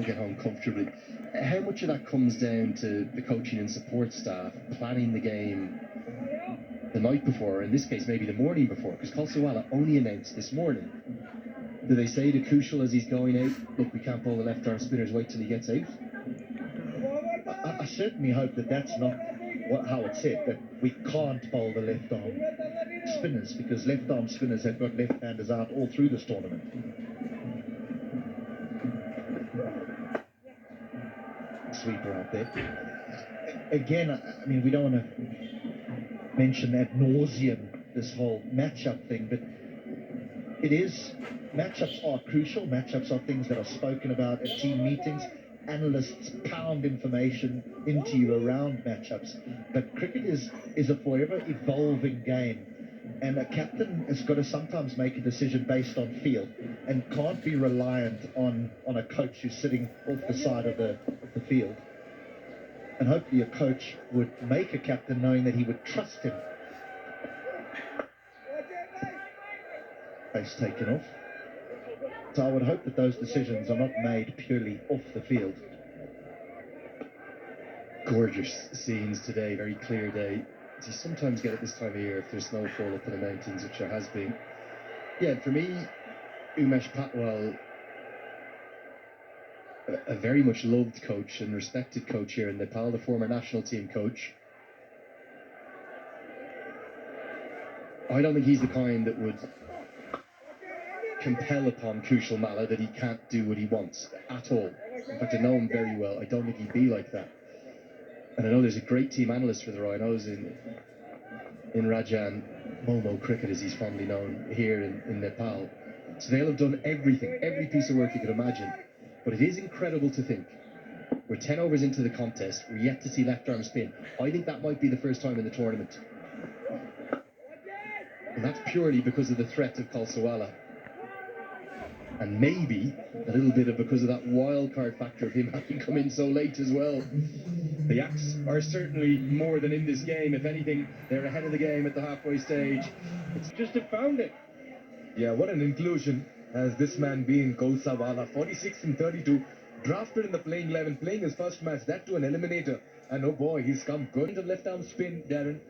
get home comfortably. How much of that comes down to the coaching and support staff planning the game the night before, or in this case maybe the morning before, because Colsawala only announced this morning. Do they say to Kushal as he's going out, look, we can't pull the left arm spinners, wait till he gets out? I certainly hope that that's not how it's said, that we can't bowl the left arm spinners, because left arm spinners have got left-handers out all through this tournament. Sweeper out there. Again, I mean, we don't want to mention ad nauseum this whole matchup thing, but it is, matchups are crucial. Matchups are things that are spoken about at team meetings. Analysts pound information into you around matchups, but cricket is a forever evolving game, and a captain has got to sometimes make a decision based on feel and can't be reliant on a coach who's sitting off the side of the field. And hopefully a coach would make a captain knowing that he would trust him. Base taken off. So I would hope that those decisions are not made purely off the field. Gorgeous scenes today, very clear day. You sometimes get at this time of year if there's snowfall up in the mountains, which there has been. Yeah, for me, Umesh Patwal, a very much loved coach and respected coach here in Nepal, the former national team coach. I don't think he's the kind that would compel upon Kushal Malla that he can't do what he wants at all. In fact, I know him very well. I don't think he'd be like that. And I know there's a great team analyst for the Rhinos in Rajan, Momo Cricket as he's fondly known here in Nepal. So they'll have done everything, every piece of work you could imagine. But it is incredible to think we're 10 overs into the contest, we're yet to see left arm spin. I think that might be the first time in the tournament. And that's purely because of the threat of Colsawala. And maybe a little bit of because of that wild card factor of him having come in so late as well. The Yaks are certainly more than in this game. If anything, they're ahead of the game at the halfway stage. It's just found it. Yeah, what an inclusion has this man been, Colsawala. 46 and 32, drafted in the playing 11, playing his first match, that to an eliminator. And oh boy, he's come good. The left arm spin, Darren.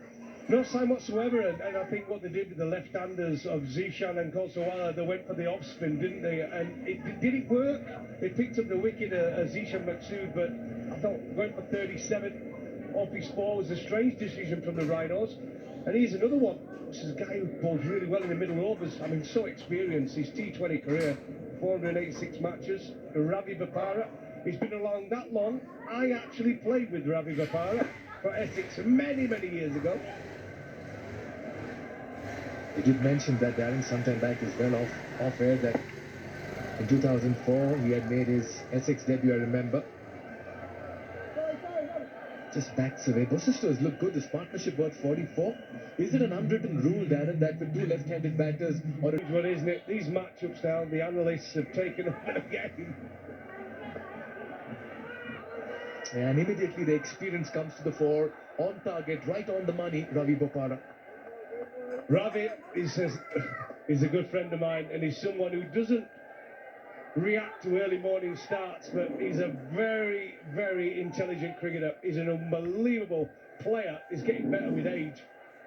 No sign whatsoever, and I think what they did with the left-handers of Zishan and Kolsawala, they went for the off-spin, didn't they? And did it work? They picked up the wicket, Zishan Maksud, but I thought going for 37 off his 4 was a strange decision from the Rhinos. And here's another one. This is a guy who bowls really well in the middle overs. I mean, so experienced. His T20 career, 486 matches. Ravi Bapara. He's been along that long. I actually played with Ravi Bapara for Essex many, many years ago. You did mention that, Darren, sometime back as well off air, that in 2004 he had made his Essex debut, I remember. Just backs away. Both sisters look good. This partnership worth 44. Is it an unwritten rule, Darren, that with two left-handed batters or a... Well, isn't it? These matchups now, the analysts have taken over the game. And immediately the experience comes to the fore, on target, right on the money, Ravi Bopara. Ravi is a good friend of mine, and he's someone who doesn't react to early morning starts, but he's a very, very intelligent cricketer. He's an unbelievable player. He's getting better with age,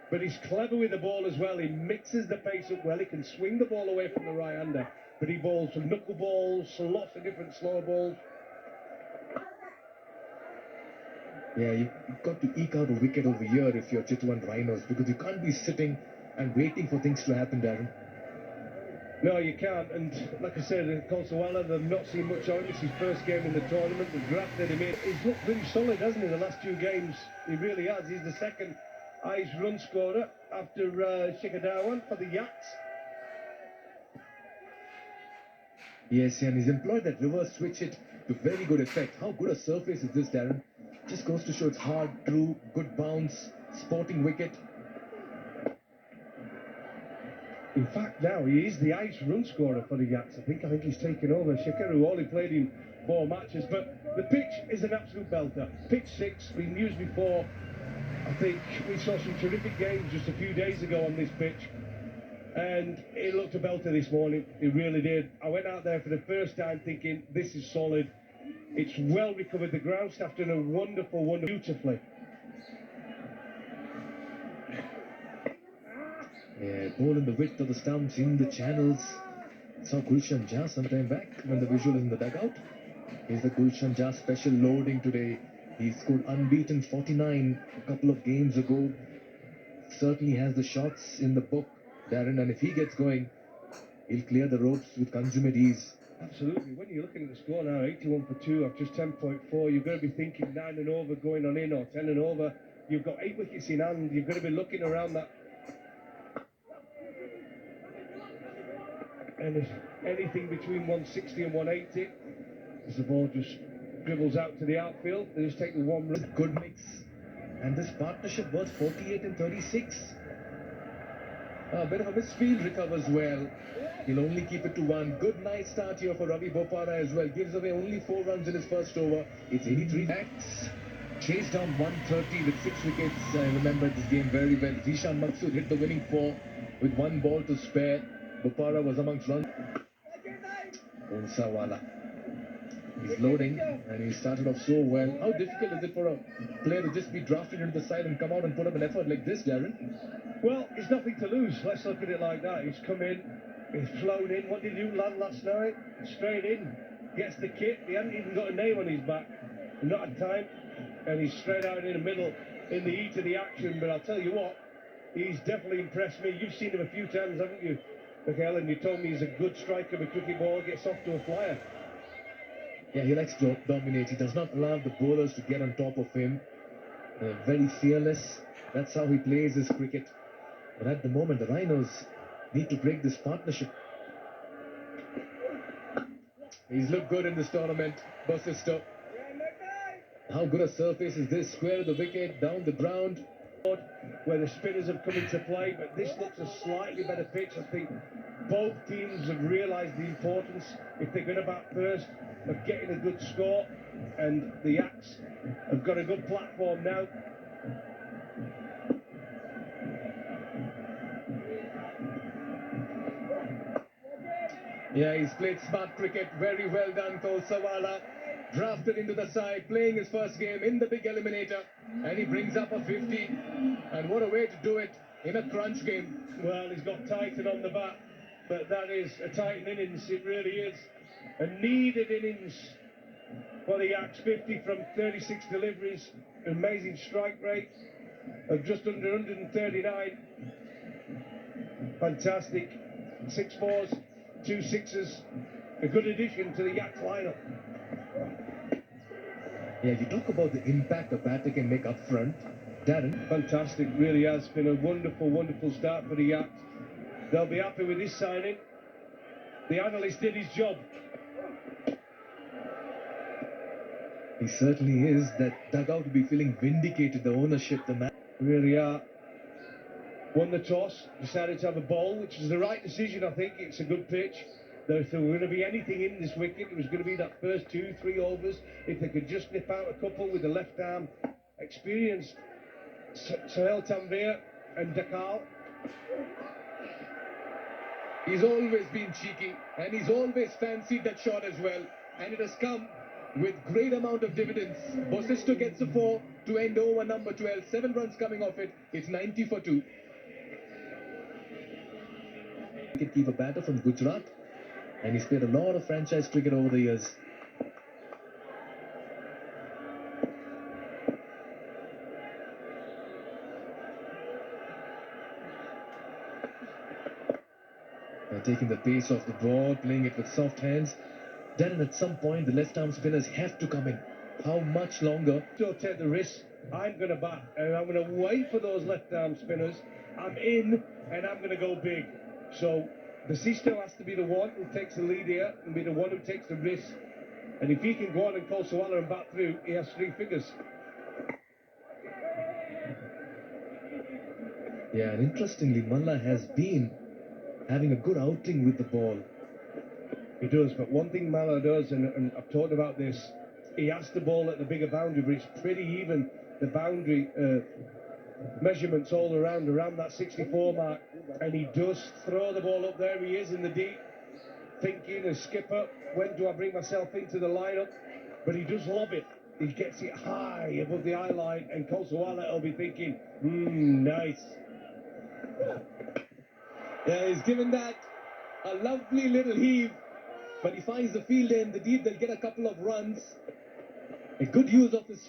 but he's clever with the ball as well. He mixes the pace up well. He can swing the ball away from the right-hander, but he bowls some knuckle balls, lots of different slow balls. Yeah, you've got to eke out a wicket over here if you're Chitwan Rhinos, because you can't be sitting and waiting for things to happen, Darren. No, you can't. And like I said, Kolsawala, they've not seen much of him. It's his first game in the tournament. The drafted him in. He's looked pretty solid, hasn't he, the last 2 games? He really has. He's the second highest run scorer after Shikhar Dhawan for the Yaks. Yes, and he's employed that reverse switch hit to very good effect. How good a surface is this, Darren? Just goes to show it's hard, true, good bounce, sporting wicket. In fact, now he is the highest run scorer for the Yaks. I think he's taken over Shikhar, who only played in 4 matches. But the pitch is an absolute belter. Pitch 6, been used before. I think we saw some terrific games just a few days ago on this pitch. And it looked a belter this morning. It really did. I went out there for the first time thinking, this is solid. It's well recovered. The ground staff done a wonderful, beautifully. Yeah, ball in the width of the stumps, in the channels. Saw Gulshan Jah sometime back when the visual is in the dugout. Here's the Gulshan Jah special loading today. He scored unbeaten 49 a couple of games ago. Certainly has the shots in the book, Darren, and if he gets going, he'll clear the ropes with consummate ease. Absolutely. When you're looking at the score now, 81 for 2 off just 10.4, you've got to be thinking 9 and over going on in or 10 and over. You've got 8 wickets in hand. You've got to be looking around that. And if anything between 160 and 180, as the ball just dribbles out to the outfield, they just take the one run. Good mix. And this partnership was 48 and 36. A bit of a misfield, recovers well. He'll only keep it to 1. Good nice start here for Ravi Bopara as well. Gives away only 4 runs in his first over. It's 83. Yaks chased down 130 with 6 wickets. I remember this game very well. Zishan Maksud hit the winning 4 with 1 ball to spare. Bopara was amongst runs. Onsawala. He's loading and he started off so well. How difficult is it for a player to just be drafted into the side and come out and put up an effort like this, Darren? Well, it's nothing to lose. Let's look at it like that. He's come in, he's flown in. What did he do last night? Straight in, gets the kit. He hadn't even got a name on his back. Not had time. And he's straight out in the middle in the heat of the action. But I'll tell you what, he's definitely impressed me. You've seen him a few times, haven't you, Michael? And you told me he's a good striker with cricket ball, gets off to a flyer. Yeah, he likes to dominate. He does not allow the bowlers to get on top of him. Very fearless. That's how he plays his cricket. But at the moment, the Rhinos need to break this partnership. He's looked good in this tournament, Bosisto. How good a surface is this? Square of the wicket, down the ground. Where the spinners have come into play, but this looks a slightly better pitch. I think both teams have realised the importance, if they're going to bat first, of getting a good score, and the Yaks have got a good platform now. Yeah, he's played smart cricket. Very well done, Kausawala. Drafted into the side, playing his first game in the big eliminator, and he brings up a 50. And what a way to do it in a crunch game. Well, he's got Titan on the bat, but that is a Titan innings. It really is a needed innings for the Yaks. 50 from 36 deliveries, amazing strike rate of just under 139. Fantastic. 6 fours, 2 sixes. A good addition to the Yaks lineup. Yeah, you talk about the impact a batter can make up front. Darren. Fantastic, really has been a wonderful, wonderful start for the Yaks. They'll be happy with this signing. The analyst did his job. He certainly is. That dugout will be feeling vindicated, the ownership, the man. Really are. Won the toss, decided to have a ball, which is the right decision, I think. It's a good pitch. If there were going to be anything in this wicket, it was going to be that first 2-3 overs. If they could just nip out a couple with the left arm, experienced Sahel Tanvir and Dakal. He's always been cheeky, and he's always fancied that shot as well. And it has come with great amount of dividends. Bosisto gets a 4 to end over number 12. 7 runs coming off it. It's 90 for 2. Wicketkeeper batter from Gujarat. And he's played a lot of franchise cricket over the years. Taking the pace off the ball, playing it with soft hands. Then at some point, the left-arm spinners have to come in. How much longer? Don't take the risk. I'm going to bat, and I'm going to wait for those left-arm spinners. I'm in, and I'm going to go big. So Basisto has to be the one who takes the lead here and be the one who takes the risk. And if he can go on and call Sawala and bat through, he has 3 figures. Yeah, and interestingly, Malla has been having a good outing with the ball. He does, but one thing Malla does, and I've talked about this, he has the ball at the bigger boundary, but it's pretty even, the boundary measurements all around that 64 mark, and he does throw the ball up. There he is in the deep, thinking as skipper, when do I bring myself into the lineup? but he does lob it. He gets it high above the eye line, and Kosawala will be thinking, nice. Yeah, he's given that a lovely little heave, but he finds the field end. The deep, they'll get a couple of runs. A good use of his